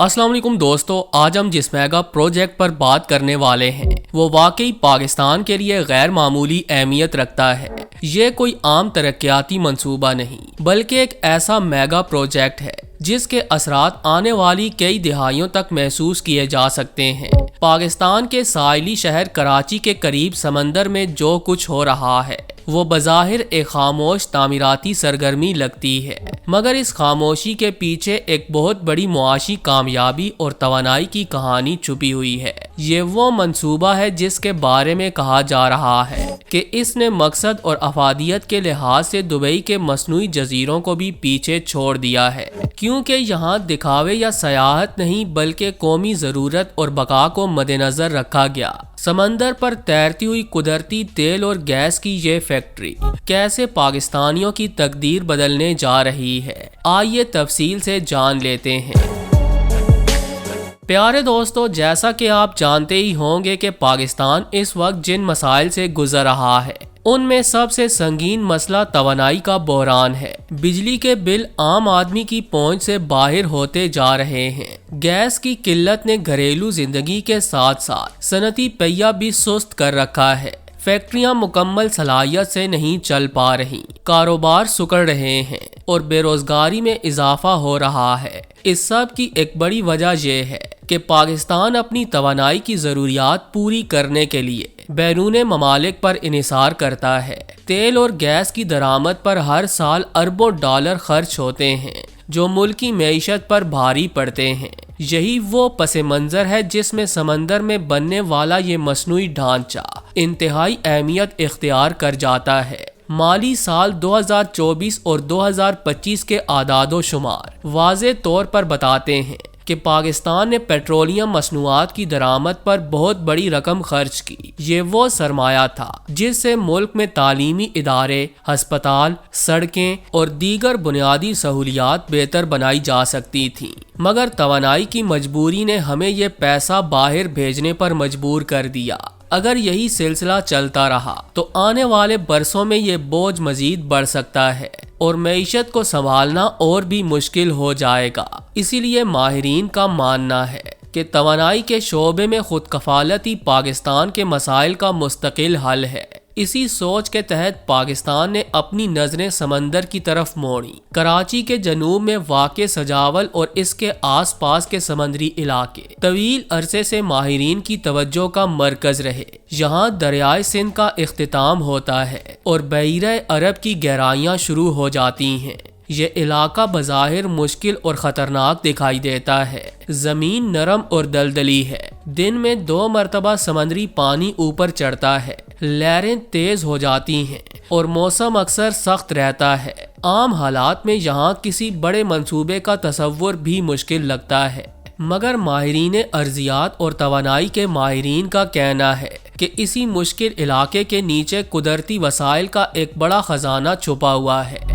अस्सलाम वालेकुम दोस्तों, आज हम जिस मेगा प्रोजेक्ट पर बात करने वाले हैं वो वाकई पाकिस्तान के लिए गैर मामूली अहमियत रखता है। ये कोई आम तरक्याती मंसूबा नहीं बल्कि एक ऐसा मेगा प्रोजेक्ट है जिसके असरात आने वाली कई दिहाइयों तक महसूस किए जा सकते हैं। पाकिस्तान के साहिली शहर कराची के करीब समंदर में जो कुछ हो रहा है वो बज़ाहिर एक खामोश तामीराती सरगर्मी लगती है, मगर इस खामोशी के पीछे एक बहुत बड़ी मुआशी कामयाबी और तवानाई की कहानी छुपी हुई है। ये वो मंसूबा है जिसके बारे में कहा जा रहा है कि इसने मकसद और अफादियत के लिहाज से दुबई के मसनूई जजीरों को भी पीछे छोड़ दिया है, क्योंकि यहाँ दिखावे या सयाहत नहीं बल्कि कौमी ज़रूरत और बका को मद्देनज़र रखा गया। समंदर पर तैरती हुई कुदरती तेल और गैस की ये फैक्ट्री कैसे पाकिस्तानियों की तकदीर बदलने जा रही है, आइए तफसील से जान लेते हैं। प्यारे दोस्तों, जैसा कि आप जानते ही होंगे कि पाकिस्तान इस वक्त जिन मसाइल से गुजर रहा है उनमें सबसे संगीन मसला तवानाई का बहरान है। बिजली के बिल आम आदमी की पहुंच से बाहर होते जा रहे हैं। गैस की किल्लत ने घरेलू जिंदगी के साथ साथ सनती पहिया भी सुस्त कर रखा है। फैक्ट्रियां मुकम्मल सलाहियत से नहीं चल पा रही, कारोबार सुकड़ रहे हैं और बेरोजगारी में इजाफा हो रहा है। इस सब की एक बड़ी वजह यह है कि पाकिस्तान अपनी तवानाई की ज़रूरियात पूरी करने के लिए बैरूने ममालिक पर इन्हिसार करता है। तेल और गैस की दरामद पर हर साल अरबों डॉलर खर्च होते हैं जो मुल्क की मईशत पर भारी पड़ते हैं। यही वो पस मंज़र है जिसमें समंदर में बनने वाला ये मसनूई ढांचा इंतहाई अहमियत इख्तियार कर जाता है। माली साल 2024 और 2025 के आदादो शुमार वाज़े तौर पर बताते हैं कि पाकिस्तान ने पेट्रोलियम मसनूआत की दरामद पर बहुत बड़ी रकम खर्च की। ये वो सरमाया था जिससे मुल्क में तालीमी इदारे, हस्पताल, सड़कें और दीगर बुनियादी सहूलियात बेहतर बनाई जा सकती थीं, मगर तवानाई की मजबूरी ने हमें ये पैसा बाहर भेजने पर मजबूर कर दिया। अगर यही सिलसिला चलता रहा तो आने वाले बरसों में ये बोझ मजीद बढ़ सकता है और मईशत को संभालना और भी मुश्किल हो जाएगा। इसीलिए माहिरीन का मानना है कि तवानाई के शोबे में खुद कफालत ही पाकिस्तान के मसाइल का मुस्तकिल हल है। इसी सोच के तहत पाकिस्तान ने अपनी नजरें समंदर की तरफ मोड़ी। कराची के जनूब में वाक़े सजावल और इसके आसपास के समंदरी इलाके तवील अरसे से माहिरीन की तवज्जो का मरकज रहे। यहाँ दरियाए सिंध का इख्तिताम होता है और बहरीए अरब की गहराइयाँ शुरू हो जाती हैं। ये इलाका बज़ाहिर मुश्किल और ख़तरनाक दिखाई देता है। ज़मीन नरम और दलदली है। दिन में 2 मरतबा समंदरी पानी ऊपर चढ़ता है, लहरें तेज़ हो जाती हैं और मौसम अक्सर सख्त रहता है। आम हालात में यहाँ किसी बड़े मंसूबे का तसव्वुर भी मुश्किल लगता है, मगर माहिरीन अर्जियात और तवानाई के माहिरीन का कहना है कि इसी मुश्किल इलाके के नीचे कुदरती वसाइल का एक बड़ा खजाना छुपा हुआ है।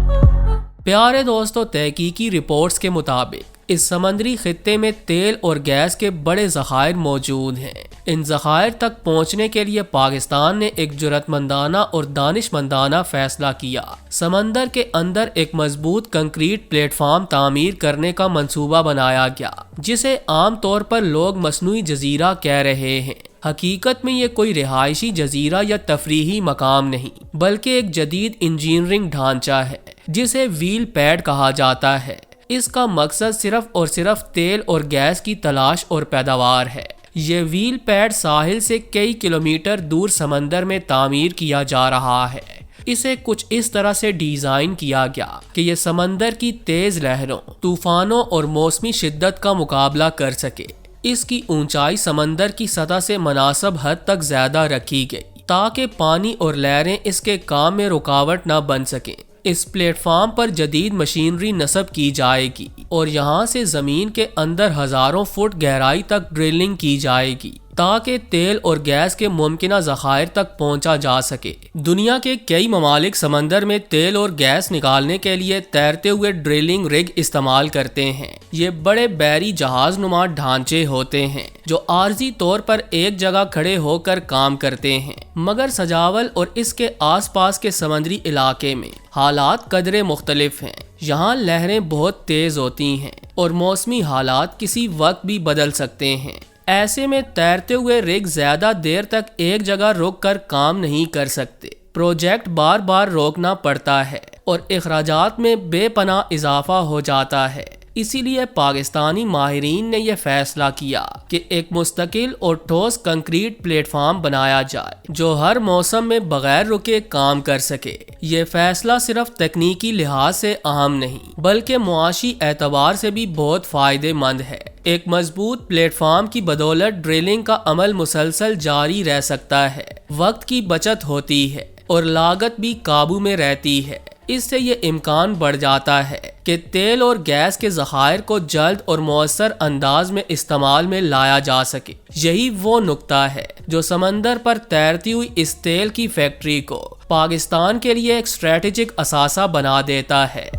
प्यारे दोस्तों, तहकीकी रिपोर्ट्स के मुताबिक इस समंदरी खित्ते में तेल और गैस के बड़े ज़खायर मौजूद हैं। इन ज़खायर तक पहुंचने के लिए पाकिस्तान ने एक जुरतमंदाना और दानिशमंदाना फैसला किया। समंदर के अंदर एक मजबूत कंक्रीट प्लेटफॉर्म तामीर करने का मंसूबा बनाया गया, जिसे आम तौर पर लोग मसनूई जजीरा कह रहे हैं। हकीकत में ये कोई रिहायशी जजीरा या तफरीही मकाम नहीं बल्कि एक जदीद इंजीनियरिंग ढांचा है जिसे व्हील पैड कहा जाता है। इसका मकसद सिर्फ और सिर्फ तेल और गैस की तलाश और पैदावार है। ये व्हील पैड साहिल से कई किलोमीटर दूर समंदर में तामीर किया जा रहा है। इसे कुछ इस तरह से डिज़ाइन किया गया कि ये समंदर की तेज़ लहरों, तूफानों और मौसमी शिद्दत का मुकाबला कर सके। इसकी ऊंचाई समंदर की सतह से मुनासिब हद तक ज़्यादा रखी गई ताकि पानी और लहरें इसके काम में रुकावट न बन सकें। इस प्लेटफॉर्म पर जदीद मशीनरी नस्ब की जाएगी और यहाँ से ज़मीन के अंदर हज़ारों फुट गहराई तक ड्रिलिंग की जाएगी ताकि तेल और गैस के मुमकिना ज़खायर तक पहुँचा जा सके। दुनिया के कई ममालिक समंदर में तेल और गैस निकालने के लिए तैरते हुए ड्रिलिंग रिग इस्तेमाल करते हैं। ये बड़े बहरी जहाज नुमा ढांचे होते हैं जो आर्जी तौर पर एक जगह खड़े होकर काम करते हैं, मगर सजावल और इसके आसपास के समंदरी इलाके में हालात कदरे मुख्तलिफ हैं। یہاں لہریں بہت تیز ہوتی ہیں اور موسمی حالات کسی وقت بھی بدل سکتے ہیں۔ ایسے میں تیرتے ہوئے رگ زیادہ دیر تک ایک جگہ رک کر کام نہیں کر سکتے، پروجیکٹ بار بار روکنا پڑتا ہے اور اخراجات میں بے پناہ اضافہ ہو جاتا ہے۔ اسی لیے پاکستانی ماہرین نے یہ فیصلہ کیا کہ ایک مستقل اور ٹھوس کنکریٹ پلیٹ فارم بنایا جائے جو ہر موسم میں بغیر رکے کام کر سکے۔ یہ فیصلہ صرف تکنیکی لحاظ سے اہم نہیں بلکہ معاشی اعتبار سے بھی بہت فائدہ مند ہے۔ ایک مضبوط پلیٹ فارم کی بدولت ڈرلنگ کا عمل مسلسل جاری رہ سکتا ہے، وقت کی بچت ہوتی ہے اور لاگت بھی قابو میں رہتی ہے۔ اس سے یہ امکان بڑھ جاتا ہے کہ تیل اور گیس کے ذخائر کو جلد اور مؤثر انداز میں استعمال میں لایا جا سکے۔ یہی وہ نقطہ ہے جو سمندر پر تیرتی ہوئی اس تیل کی فیکٹری کو پاکستان کے لیے ایک اسٹریٹجک اثاثہ بنا دیتا ہے۔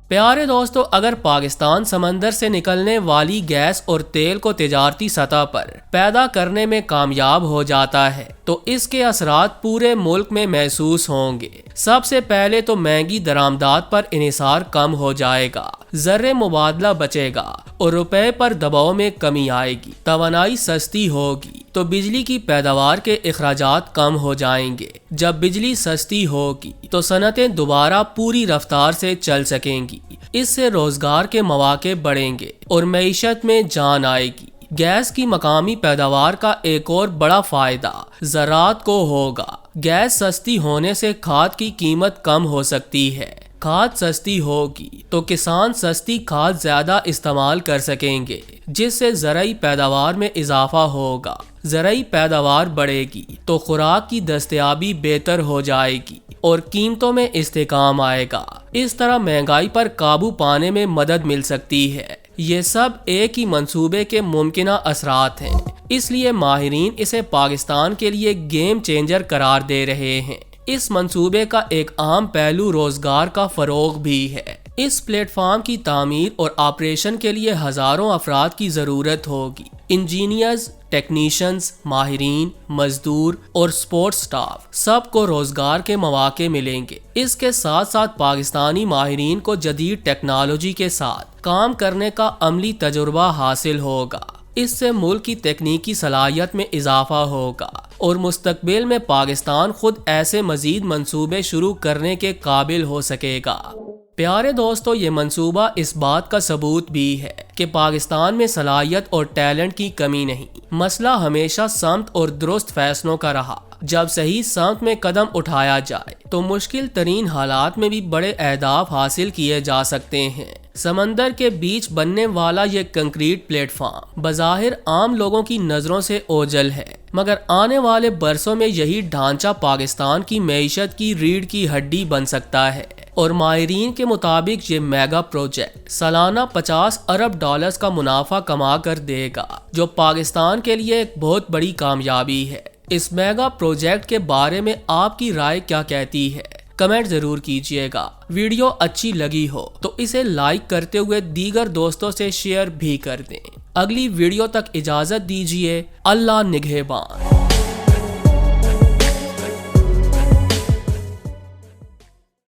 پیارے دوستو، اگر پاکستان سمندر سے نکلنے والی گیس اور تیل کو تجارتی سطح پر پیدا کرنے میں کامیاب ہو جاتا ہے تو اس کے اثرات پورے ملک میں محسوس ہوں گے۔ سب سے پہلے تو مہنگی درآمدات پر انحصار کم ہو جائے گا، زر مبادلہ بچے گا اور روپے پر دباؤ میں کمی آئے گی۔ توانائی سستی ہوگی تو بجلی کی پیداوار کے اخراجات کم ہو جائیں گے۔ جب بجلی سستی ہوگی تو صنعتیں دوبارہ پوری رفتار سے چل سکیں گی۔ اس سے روزگار کے مواقع بڑھیں گے اور معیشت میں جان آئے گی۔ گیس کی مقامی پیداوار کا ایک اور بڑا فائدہ زراعت کو ہوگا۔ گیس سستی ہونے سے کھاد کی قیمت کم ہو سکتی ہے۔ کھاد سستی ہوگی تو کسان سستی کھاد زیادہ استعمال کر سکیں گے، جس سے زرعی پیداوار میں اضافہ ہوگا۔ زرعی پیداوار بڑھے گی تو خوراک کی دستیابی بہتر ہو جائے گی اور قیمتوں میں استحکام آئے گا۔ اس طرح مہنگائی پر قابو پانے میں مدد مل سکتی ہے۔ یہ سب ایک ہی منصوبے کے ممکنہ اثرات ہیں، اس لیے ماہرین اسے پاکستان کے لیے گیم چینجر قرار دے رہے ہیں۔ اس منصوبے کا ایک اہم پہلو روزگار کا فروغ بھی ہے۔ اس پلیٹ فارم کی تعمیر اور آپریشن کے لیے ہزاروں افراد کی ضرورت ہوگی۔ انجینئرز، ٹیکنیشینز، ماہرین، مزدور اور سپورٹ سٹاف سب کو روزگار کے مواقع ملیں گے۔ اس کے ساتھ ساتھ پاکستانی ماہرین کو جدید ٹیکنالوجی کے ساتھ کام کرنے کا عملی تجربہ حاصل ہوگا۔ اس سے ملک کی تکنیکی صلاحیت میں اضافہ ہوگا اور مستقبل میں پاکستان خود ایسے مزید منصوبے شروع کرنے کے قابل ہو سکے گا۔ پیارے دوستو، یہ منصوبہ اس بات کا ثبوت بھی ہے کہ پاکستان میں صلاحیت اور ٹیلنٹ کی کمی نہیں۔ مسئلہ ہمیشہ سمت اور درست فیصلوں کا رہا۔ جب صحیح سمت میں قدم اٹھایا جائے تو مشکل ترین حالات میں بھی بڑے اہداف حاصل کیے جا سکتے ہیں۔ سمندر کے بیچ بننے والا یہ کنکریٹ پلیٹ فارم بظاہر عام لوگوں کی نظروں سے اوجھل ہے، مگر آنے والے برسوں میں یہی ڈھانچہ پاکستان کی معیشت کی ریڑھ کی ہڈی بن سکتا ہے۔ اور ماہرین کے مطابق یہ میگا پروجیکٹ سالانہ 50 ارب ڈالرز کا منافع کما کر دے گا، جو پاکستان کے لیے ایک بہت بڑی کامیابی ہے۔ اس میگا پروجیکٹ کے بارے میں آپ کی رائے کیا کہتی ہے؟ کمنٹ ضرور کیجئے گا۔ ویڈیو اچھی لگی ہو تو اسے لائک کرتے ہوئے دیگر دوستوں سے شیئر بھی کر دیں۔ اگلی ویڈیو تک اجازت دیجئے۔ اللہ نگہبان۔